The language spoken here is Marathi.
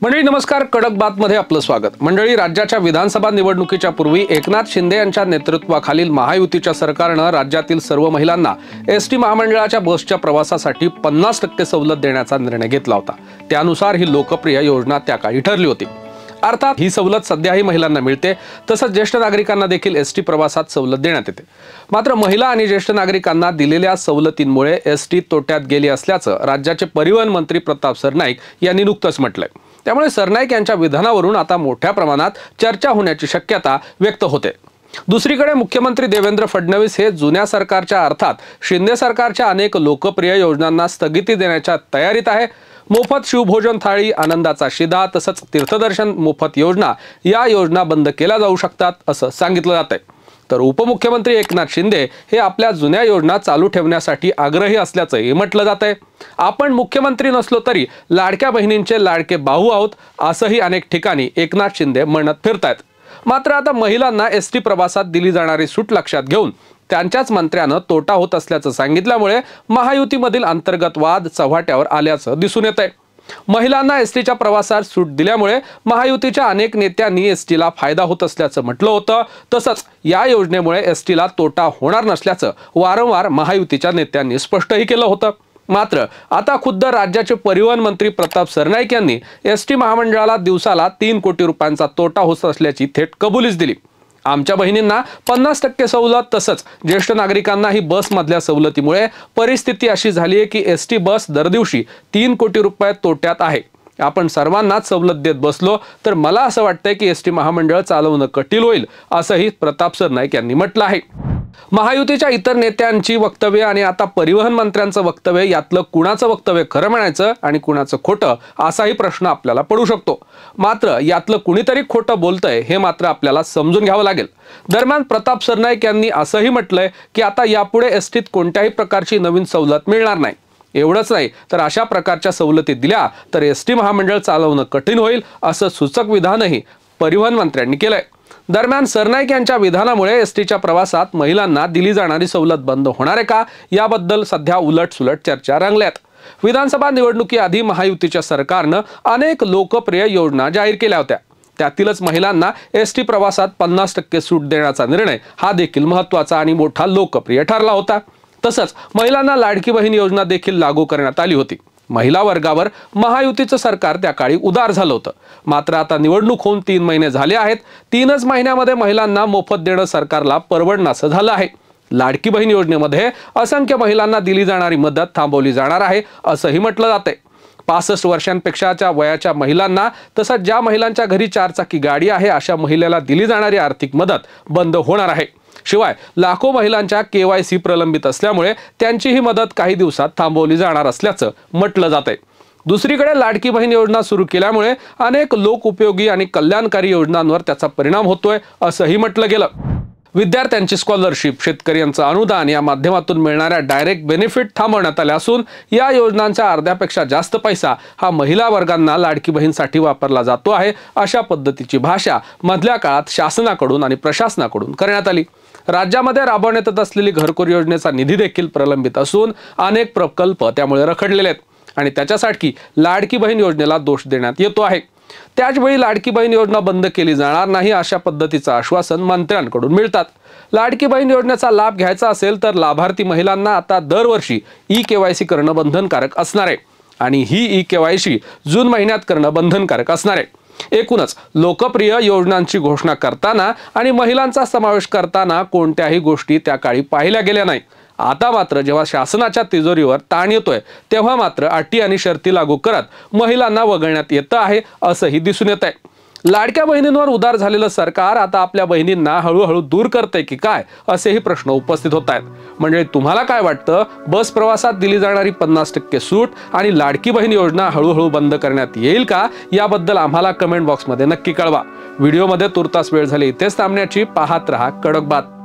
मंडळी नमस्कार, कडक बातमध्ये आपलं स्वागत। मंडळी, राज्याच्या विधानसभा निवडणुकीच्या पूर्वी एकनाथ शिंदे यांच्या नेतृत्वाखालील महायुतीच्या सरकारनं राज्यातील सर्व महिलांना एसटी महामंडळाच्या बसच्या प्रवासासाठी 50% सवलत देण्याचा निर्णय घेतला होता। त्यानुसार ही लोकप्रिय योजना त्या काळी ठरली होती। अर्थात ही सवलत सध्याही महिलांना मिळते, तसंच ज्येष्ठ नागरिकांना देखील एसटी प्रवासात सवलत देण्यात येते। मात्र महिला आणि ज्येष्ठ नागरिकांना दिलेल्या सवलतींमुळे एसटी तोट्यात गेली असल्याचं राज्याचे परिवहन मंत्री प्रताप सरनाईक यांनी नुकतंच म्हटलंय। त्यामुळे सरनाईक यांच्या विधानावरून आता मोठ्या प्रमाणात चर्चा होण्याची शक्यता व्यक्त होते। दुसरीकडे मुख्यमंत्री देवेंद्र फडणवीस हे जुन्या सरकारच्या अर्थात शिंदे सरकारच्या अनेक लोकप्रिय योजनांना स्थगिती देण्याच्या तयारीत आहे। मोफत शिवभोजन थाळी, आनंदाचा शिधा तसंच तीर्थदर्शन मोफत योजना या योजना बंद केल्या जाऊ शकतात असं सांगितलं जातंय। तर उपमुख्यमंत्री एकनाथ शिंदे हे आपल्या जुन्या योजना चालू ठेवण्यासाठी आग्रही असल्याचंही म्हटलं जातंय। आपण मुख्यमंत्री नसलो तरी लाडक्या बहिणींचे लाडके भाऊ आहोत असंही अनेक ठिकाणी एकनाथ शिंदे म्हणत फिरतायत। मात्र आता महिलांना एसटी प्रवासात दिली जाणारी सूट लक्षात घेऊन त्यांच्याच मंत्र्यानं तोटा होत असल्याचं सांगितल्यामुळे महायुतीमधील अंतर्गत वाद चव्हाट्यावर आल्याचं दिसून येतंय। महिलांना एसटीच्या प्रवासात सूट दिल्यामुळे महायुतीच्या अनेक नेत्यांनी एसटीला फायदा होत असल्याचं म्हटलं होतं। तसंच या योजनेमुळे एसटीला तोटा होणार नसल्याचं वारंवार महायुतीच्या नेत्यांनी स्पष्टही केलं होतं। मात्र आता खुद्द राज्याचे परिवहन मंत्री प्रताप सरनाईक यांनी एसटी महामंडळाला दिवसाला 3 कोटी रुपयांचा तोटा होत असल्याची थेट कबुलीच दिली। आमच्या बहिणींना 50% सवलत तसंच ज्येष्ठ नागरिकांनाही बसमधल्या सवलतीमुळे परिस्थिती अशी झाली आहे की एसटी बस दर दिवशी 3 कोटी रुपये तोट्यात आहे। आपण सर्वांनाच सवलत देत बसलो तर मला असं वाटतंय की एसटी महामंडळ चालवणं कठीण होईल असंही प्रताप सरनाईक यांनी म्हटलं आहे। महायुतीच्या इतर नेत्यांची वक्तव्य आणि आता परिवहन मंत्र्यांचं वक्तव्य यातलं कुणाचं वक्तव्य खरं म्हणायचं आणि कुणाचं खोटं असाही प्रश्न आपल्याला पडू शकतो। मात्र यातलं कुणीतरी खोटं बोलतंय हे मात्र आपल्याला समजून घ्यावं लागेल। दरम्यान प्रताप सरनाईक यांनी असंही म्हटलंय की आता यापुढे एसटीत कोणत्याही प्रकारची नवीन सवलत मिळणार नाही। एवढंच नाही तर अशा प्रकारच्या सवलती दिल्या तर एसटी महामंडळ चालवणं कठीण होईल असं सूचक विधानही परिवहन मंत्र्यांनी केलंय। दरम्यान सरनाईक यांच्या विधानामुळे एसटीच्या प्रवासात महिलांना दिली जाणारी सवलत बंद होणार आहे का याबद्दल सध्या उलटसुलट चर्चा रंगल्यात। विधानसभा निवडणुकीआधी महायुतीच्या सरकारनं अनेक लोकप्रिय योजना जाहीर केल्या होत्या। त्यातीलच महिलांना एसटी प्रवासात 50% सूट देण्याचा निर्णय हा देखील महत्त्वाचा आणि मोठा लोकप्रिय ठरला होता। तसंच महिलांना लाडकी बहीण योजना देखील लागू करण्यात आली होती। महिला वर्गावर महायुतीचं सरकार त्या काळी उदार झालं होतं। मात्र आता निवडणूक होऊन 3 महिने झाले आहेत। 3च महिन्यामध्ये महिलांना मोफत देणं सरकारला परवडणासं झालं आहे। लाडकी बहीण योजनेमध्ये असंख्य महिलांना दिली जाणारी मदत थांबवली जाणार आहे असंही म्हटलं जातंय। 65 वर्षांपेक्षाच्या वयाच्या महिलांना तसंच ज्या महिलांच्या घरी 4 चाकी गाडी आहे अशा महिलेला दिली जाणारी आर्थिक मदत बंद होणार आहे। शिवाय लाखो महिलांच्या KYC प्रलंबित असल्यामुळे त्यांची ही मदत काही दिवसात थांबवली जाणार असल्याचं म्हटलं जातंय। दुसरीकडे लाडकी बहीण योजना सुरू केल्यामुळे अनेक लोकउपयोगी आणि कल्याणकारी योजनांवर त्याचा परिणाम होतोय असंही म्हटलं गेलं। विद्यार्थ्यांची स्कॉलरशिप, शेतकऱ्यांचं अनुदान या माध्यमातून मिळणाऱ्या डायरेक्ट बेनिफिट थांबवण्यात आले असून या योजनांच्या अर्ध्यापेक्षा जास्त पैसा हा महिला वर्गांना लाडकी बहीणसाठी वापरला जातो आहे अशा पद्धतीची भाषा मधल्या काळात शासनाकडून आणि प्रशासनाकडून करण्यात आली। राज्यामध्ये राबवण्यात येत असलेली घरकुल योजनेचा निधी देखील प्रलंबित असून अनेक प्रकल्प त्यामुळे रखडलेले आहेत आणि त्याच्यासाठी लाडकी बहीण योजनेला दोष देण्यात येतो आहे। त्याचवेळी लाडकी बहीण योजना बंद केली जाणार नाही अशा पद्धतीचं आश्वासन मंत्र्यांकडून मिळतात। लाडकी बहीण योजनेचा लाभ घ्यायचा असेल तर लाभार्थी महिलांना आता दरवर्षी KYC करणं बंधनकारक असणार आहे आणि ही KYC जून महिन्यात करणं बंधनकारक असणार आहे। एकूणच लोकप्रिय योजनांची घोषणा करताना आणि महिलांचा समावेश करताना कोणत्याही गोष्टी त्या काळी पाहिल्या गेल्या नाही। आता मात्र जेव्हा शासनाच्या तिजोरीवर ताण येतोय तेव्हा मात्र अटी आणि शर्ती लागू करत महिलांना वगळण्यात येतं आहे असंही दिसून येत आहे। लाडक्या बहिणींवर उदार झालेलं सरकार आता आपल्या बहिणींना हळूहळू दूर करते की काय असेही प्रश्न उपस्थित होत आहेत। म्हणजे तुम्हाला काय वाटतं, बस प्रवासात दिली जाणारी 50% सूट आणि लाडकी बहीण योजना हळूहळू बंद करण्यात येईल का याबद्दल आम्हाला कमेंट बॉक्समध्ये नक्की कळवा। व्हिडिओमध्ये तुर्तास वेळ झाली इथेच थांबण्याची। पाहत रहा कडक बात।